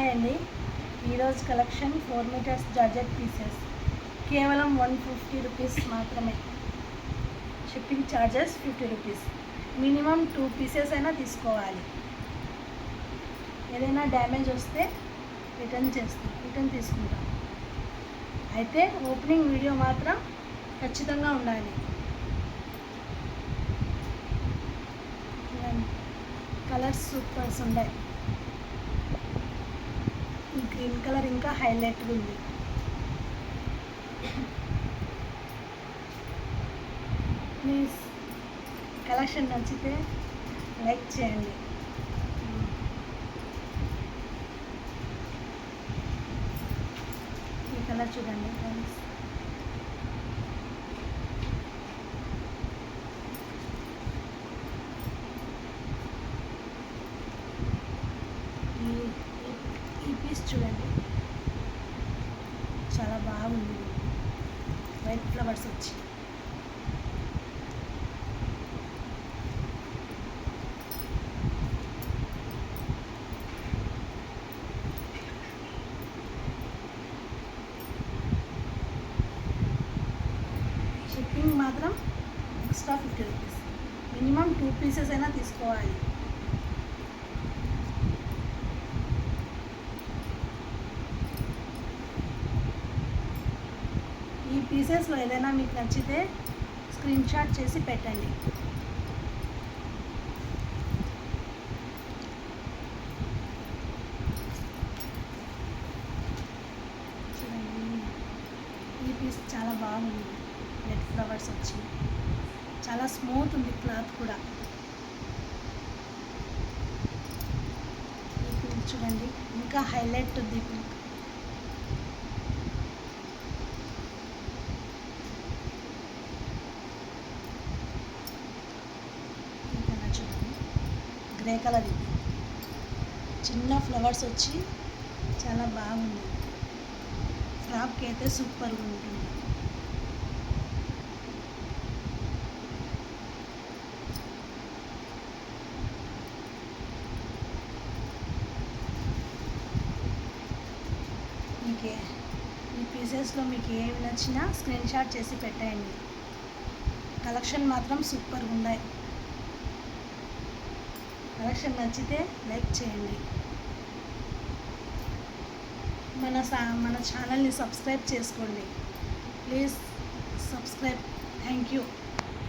Hi అండి. ఈరోజు collection 4 metres georgette pieces కేవలం 150 రూపీస్ మాత్రమే. Shipping charges 50 rupees. Minimum 2 pieces అయినా తీసుకోవాలి. ఏదైనా డ్యామేజ్ వస్తే రిటర్న్ తీసుకుంటాం. అయితే ఓపెనింగ్ వీడియో మాత్రం ఖచ్చితంగా ఉండాలి. కలర్స్ సూపర్స్ ఉన్నాయి. ఈ గ్రీన్ కలర్ ఇంకా హైలైట్గా ఉంది. ప్లీజ్ కలెక్షన్ నచ్చితే లైక్ చేయండి. ఈ కలర్ చూడండి ఫ్రెండ్స్. ఈ పీస్ చూడండి, చాలా బాగుంది. వైట్ ఫ్లవర్స్ వచ్చి షిప్పింగ్ మాత్రం ఎక్స్ట్రా 50 రూపీస్. మినిమం 2 పీసెస్ అయినా తీసుకోవాలి. ఈ పీసెస్లో ఏదైనా మీకు నచ్చితే స్క్రీన్ షాట్ చేసి పెట్టండి. ఈ పీస్ చాలా బాగుంది. రెడ్ ఫ్లవర్స్ వచ్చి చాలా స్మూత్ ఉంది. క్లాత్ కూడా ఈ పింక్ చూడండి, ఇంకా హైలైట్ ఉంది. పింక్ చూడండి, గ్రే కలర్. ఇది చిన్న ఫ్లవర్స్ వచ్చి చాలా బాగుంది. ఫ్రాక్కి అయితే సూపర్గా ఉంటుంది. ఈ పీసెస్లో మీకు ఏమి నచ్చినా స్క్రీన్ షాట్ చేసి పెట్టండి. కలెక్షన్ మాత్రం సూపర్గా ఉన్నాయి. కలెక్షన్ నచ్చితే లైక్ చేయండి. మన ఛానల్ని సబ్స్క్రైబ్ చేసుకోండి. Please subscribe. Thank you.